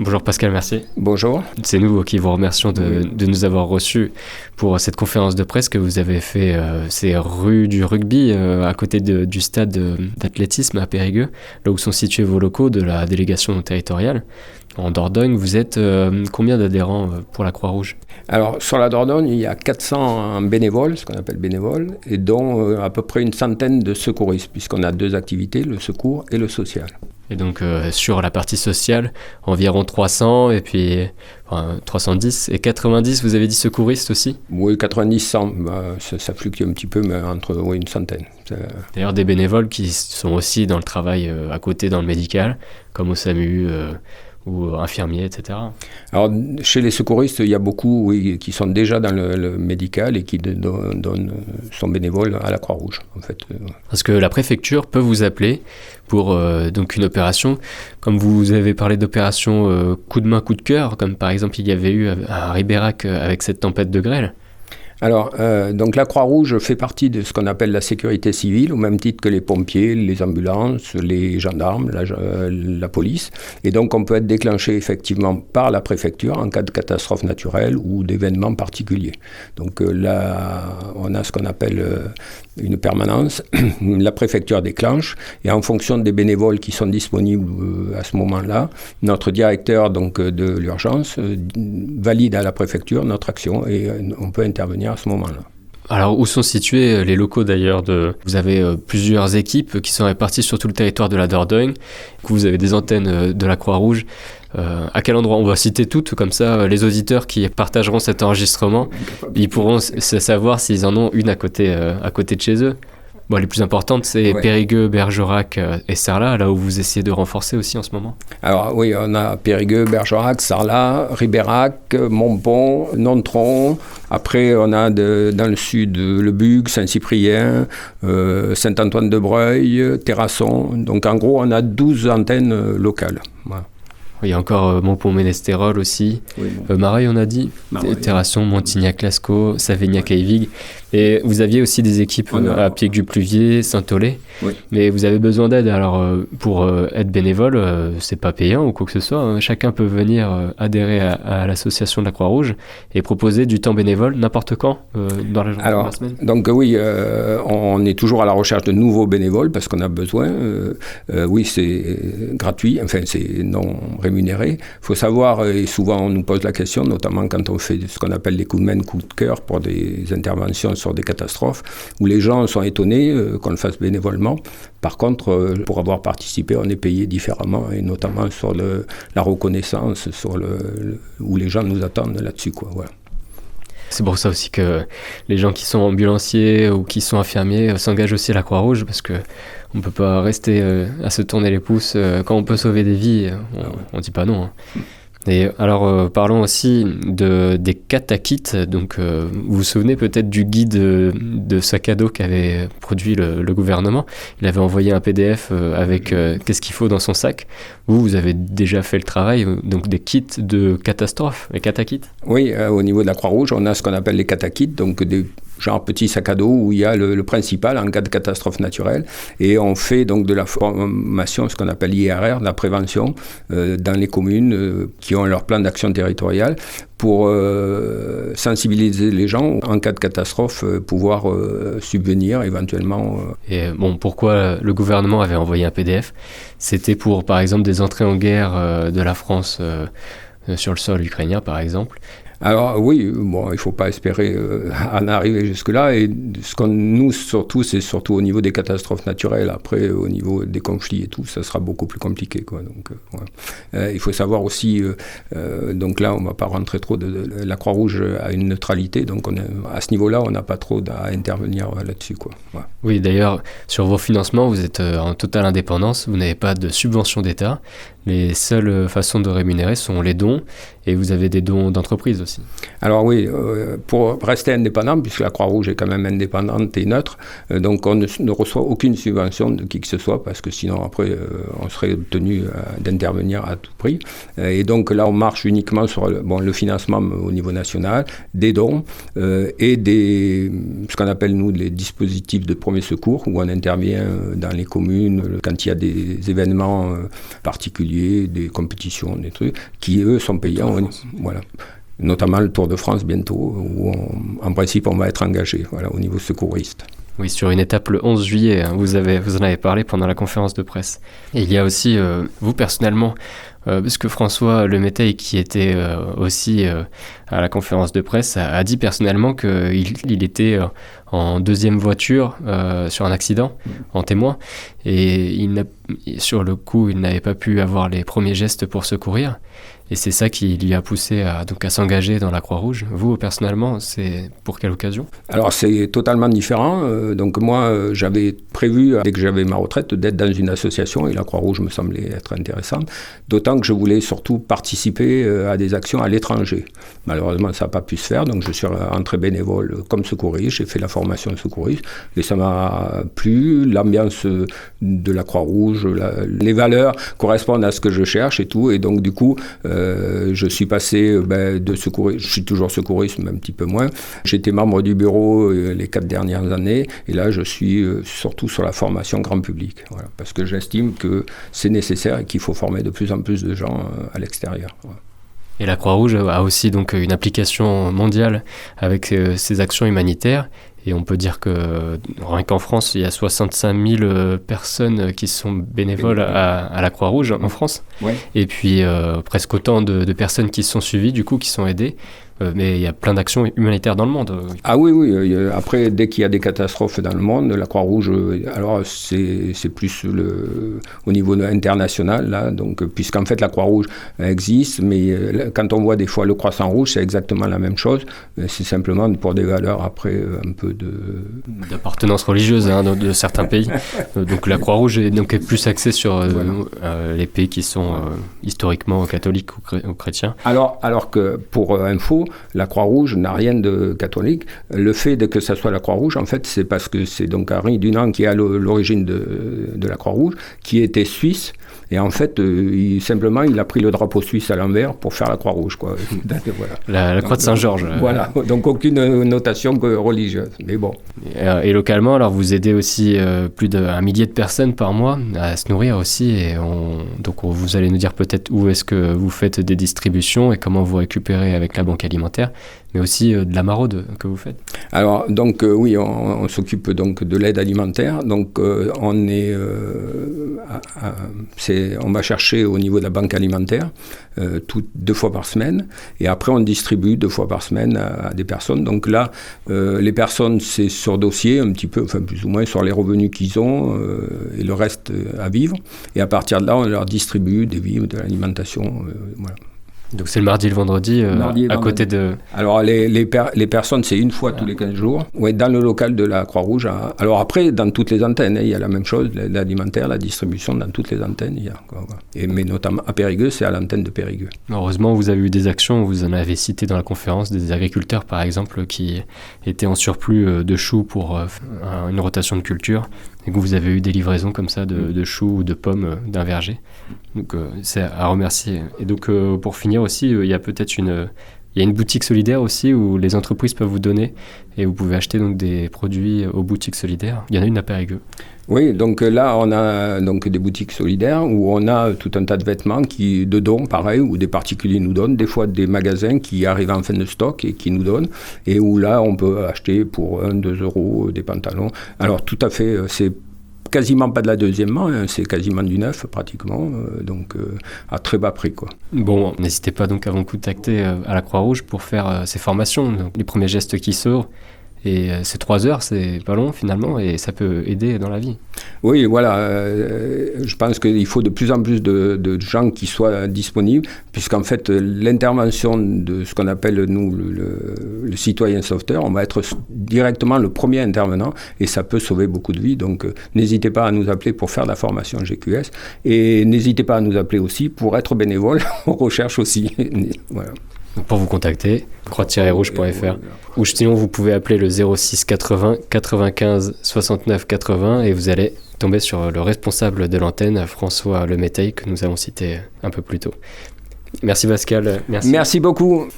Bonjour Pascal Mercier. Bonjour. C'est nous qui vous remercions de nous avoir reçus pour cette conférence de presse que vous avez fait. C'est rue du Rugby, à côté du stade d'athlétisme à Périgueux, là où sont situés vos locaux de la délégation territoriale. En Dordogne, vous êtes combien d'adhérents pour la Croix-Rouge ? Alors, sur la Dordogne, il y a 400 bénévoles, ce qu'on appelle bénévoles, et dont à peu près une centaine de secouristes, puisqu'on a 2 activités, le secours et le social. Et donc, sur la partie sociale, environ 300, et puis 310, et 90, vous avez dit secouristes aussi ? Oui, 90, 100, ça fluctue un petit peu, mais entre une centaine. D'ailleurs, des bénévoles qui sont aussi dans le travail à côté dans le médical, comme au SAMU, ou infirmiers, etc. Alors, chez les secouristes, il y a beaucoup qui sont déjà dans le médical et qui sont bénévoles à la Croix-Rouge, en fait. Parce que la préfecture peut vous appeler pour donc une opération, comme vous avez parlé d'opération coup de main, coup de cœur, comme par exemple il y avait eu à Ribérac avec cette tempête de grêle. Alors, donc la Croix-Rouge fait partie de ce qu'on appelle la sécurité civile, au même titre que les pompiers, les ambulances, les gendarmes, la police. Et donc, on peut être déclenché effectivement par la préfecture en cas de catastrophe naturelle ou d'événements particuliers. Donc là, on a ce qu'on appelle une permanence. La préfecture déclenche et en fonction des bénévoles qui sont disponibles à ce moment-là, notre directeur donc, de l'urgence valide à la préfecture notre action et on peut intervenir à ce moment-là. Alors, où sont situés les locaux d'ailleurs Vous avez plusieurs équipes qui sont réparties sur tout le territoire de la Dordogne. Vous avez des antennes de la Croix-Rouge. À quel endroit ? On va citer toutes, comme ça les auditeurs qui partageront cet enregistrement, ils pourront savoir s'ils en ont une à côté de chez eux. Bon, les plus importantes, c'est Périgueux, Bergerac et Sarlat, là où vous essayez de renforcer aussi en ce moment. Alors oui, on a Périgueux, Bergerac, Sarlat, Ribérac, Montpont, Nontron. Après, on a dans le sud Le Bug, Saint-Cyprien, Saint-Antoine-de-Breuil, Terrasson. Donc en gros, on a 12 antennes locales. Voilà. Il y a encore Montpont-Ménestérol aussi, oui, Mareuil on a dit, Terrasson, Montignac-Lascaux, Savignac-Eivig. Et vous aviez aussi des équipes à Piégut-Pluviers, Saint-Aulé. Oui. Mais vous avez besoin d'aide. Alors pour être bénévole, c'est pas payant ou quoi que ce soit. Hein. Chacun peut venir adhérer à l'association de la Croix-Rouge et proposer du temps bénévole n'importe quand dans la journée, dans la semaine. Donc oui, on est toujours à la recherche de nouveaux bénévoles parce qu'on a besoin. Oui, c'est gratuit, enfin c'est non rémunéré. Il faut savoir, et souvent on nous pose la question, notamment quand on fait ce qu'on appelle les coups de main, coups de cœur pour des interventions sur des catastrophes, où les gens sont étonnés qu'on le fasse bénévolement. Par contre, pour avoir participé, on est payé différemment, et notamment sur la reconnaissance, où les gens nous attendent là-dessus, quoi. Voilà. C'est pour ça aussi que les gens qui sont ambulanciers ou qui sont infirmiers s'engagent aussi à la Croix-Rouge, parce qu'on ne peut pas rester à se tourner les pouces. Quand on peut sauver des vies, on ne dit pas non. Hein. Et alors, parlons aussi des catakits. Donc, vous vous souvenez peut-être du guide de sac à dos qu'avait produit le gouvernement. Il avait envoyé un PDF avec qu'est-ce qu'il faut dans son sac. Vous avez déjà fait le travail, donc des kits de catastrophe, les catakits. Oui, au niveau de la Croix-Rouge, on a ce qu'on appelle les catakits, donc des genre petit sac à dos où il y a le principal en cas de catastrophe naturelle, et on fait donc de la formation, ce qu'on appelle l'IRR, de la prévention dans les communes qui ont leur plan d'action territoriale pour sensibiliser les gens en cas de catastrophe, pouvoir subvenir éventuellement. Et bon, pourquoi le gouvernement avait envoyé un PDF ? C'était pour, par exemple, des entrées en guerre de la France sur le sol ukrainien, par exemple. Alors oui, bon, il ne faut pas espérer en arriver jusque-là. Et nous, surtout, c'est surtout au niveau des catastrophes naturelles. Après, au niveau des conflits et tout, ça sera beaucoup plus compliqué, quoi. Donc, il faut savoir aussi, donc là, on ne va pas rentrer trop la Croix-Rouge a une neutralité. Donc à ce niveau-là, on n'a pas trop à intervenir là-dessus, quoi. Ouais. Oui, d'ailleurs, sur vos financements, vous êtes en totale indépendance. Vous n'avez pas de subvention d'État. Les seules façons de rémunérer sont les dons. Et vous avez des dons d'entreprise aussi. aussi. Alors oui, pour rester indépendant, puisque la Croix-Rouge est quand même indépendante et neutre, donc on ne reçoit aucune subvention de qui que ce soit, parce que sinon après on serait tenu d'intervenir à tout prix. Et donc là on marche uniquement sur le financement au niveau national, des dons et ce qu'on appelle nous les dispositifs de premier secours, où on intervient dans les communes quand il y a des événements particuliers, des compétitions, des trucs, qui eux sont payants. Voilà. Notamment le Tour de France bientôt, où en principe on va être engagé au niveau secouriste. Oui, sur une étape le 11 juillet, hein, vous en avez parlé pendant la conférence de presse. Et il y a aussi, vous personnellement, parce que François Leméteil, qui était aussi à la conférence de presse, a dit personnellement qu'il était en deuxième voiture sur un accident, en témoin, et sur le coup, il n'avait pas pu avoir les premiers gestes pour secourir. Et c'est ça qui lui a poussé à s'engager dans la Croix-Rouge. Vous, personnellement, c'est pour quelle occasion ? Alors, c'est totalement différent. Donc moi, j'avais prévu, dès que j'avais ma retraite, d'être dans une association, et la Croix-Rouge me semblait être intéressante. D'autant que je voulais surtout participer à des actions à l'étranger. Malheureusement, ça n'a pas pu se faire, donc je suis rentré bénévole comme secouriste. J'ai fait la formation de secouriste, et ça m'a plu. L'ambiance de la Croix-Rouge, les valeurs correspondent à ce que je cherche et tout. Et donc, du coup, je suis passé de secouriste, je suis toujours secouriste, mais un petit peu moins. J'étais membre du bureau les 4 dernières années, et là je suis surtout sur la formation grand public, parce que j'estime que c'est nécessaire et qu'il faut former de plus en plus de gens à l'extérieur. Voilà. Et la Croix-Rouge a aussi donc une application mondiale avec ses actions humanitaires. Et on peut dire que rien qu'en France, il y a 65 000 personnes qui sont bénévoles à la Croix-Rouge en France. Ouais. Et puis presque autant de personnes qui sont suivies, du coup, qui sont aidées. Mais il y a plein d'actions humanitaires dans le monde. Ah oui. Après, dès qu'il y a des catastrophes dans le monde, la Croix-Rouge, alors c'est plus au niveau international, là, donc, puisqu'en fait la Croix-Rouge existe, mais quand on voit des fois le Croissant-Rouge, c'est exactement la même chose. C'est simplement pour des valeurs après un peu d'appartenance religieuse de certains pays. Donc la Croix-Rouge est plus axée sur les pays qui sont historiquement catholiques ou chrétiens. Alors que pour info, la Croix-Rouge n'a rien de catholique. Le fait que ça soit la Croix-Rouge, en fait, c'est parce que c'est donc Henri Dunant qui est à l'origine de la Croix-Rouge, qui était suisse. Et en fait, simplement, il a pris le drapeau suisse à l'envers pour faire la Croix-Rouge, quoi. Voilà. La croix de Saint-Georges. Voilà, donc aucune notation religieuse, mais bon. Et localement, alors vous aidez aussi plus d'1 millier de personnes par mois à se nourrir aussi. Et donc vous allez nous dire peut-être où est-ce que vous faites des distributions et comment vous récupérez avec la banque alimentaire, mais aussi de la maraude que vous faites. Alors, donc oui, on s'occupe donc de l'aide alimentaire. Donc on va chercher au niveau de la banque alimentaire 2 fois par semaine, et après on distribue 2 fois par semaine à des personnes. Donc là, les personnes, c'est sur dossier un petit peu, enfin plus ou moins sur les revenus qu'ils ont et le reste à vivre. Et à partir de là, on leur distribue des vivres, de l'alimentation, voilà. Donc c'est le mardi et le vendredi, à côté de... Alors les personnes, c'est 1 fois tous les 15 jours, dans le local de la Croix-Rouge. Alors après, dans toutes les antennes, il y a la même chose, l'alimentaire, la distribution dans toutes les antennes. Il y a, mais notamment à Périgueux, c'est à l'antenne de Périgueux. Heureusement, vous avez eu des actions, vous en avez cité dans la conférence, des agriculteurs par exemple, qui étaient en surplus de choux pour une rotation de culture, et que vous avez eu des livraisons comme ça de choux ou de pommes d'un verger. Donc c'est à remercier. Et donc pour finir aussi, il y a peut-être une boutique solidaire aussi où les entreprises peuvent vous donner et vous pouvez acheter donc des produits aux boutiques solidaires. Il y en a une à Périgueux. Oui, donc là on a donc des boutiques solidaires où on a tout un tas de vêtements de dons, pareil, où des particuliers nous donnent, des fois des magasins qui arrivent en fin de stock et qui nous donnent, et où là on peut acheter pour 1-2 euros des pantalons. Alors tout à fait, c'est quasiment pas de la deuxième main, c'est quasiment du neuf pratiquement, donc à très bas prix, quoi. Bon, n'hésitez pas donc à vous contacter à la Croix-Rouge pour faire ces formations, donc les premiers gestes qui sauvent. Et ces 3 heures, c'est pas long finalement, et ça peut aider dans la vie. Oui, voilà. Je pense qu'il faut de plus en plus de gens qui soient disponibles, puisqu'en fait, l'intervention de ce qu'on appelle, nous, le citoyen sauveteur, on va être directement le premier intervenant, et ça peut sauver beaucoup de vies. Donc, n'hésitez pas à nous appeler pour faire la formation GQS, et n'hésitez pas à nous appeler aussi pour être bénévole. On recherche aussi. Voilà. Donc pour vous contacter, croix-rouge.fr. Ou sinon, vous pouvez appeler le 06 80 95 69 80 et vous allez tomber sur le responsable de l'antenne, François Leméteil, que nous avons cité un peu plus tôt. Merci Pascal. Merci beaucoup.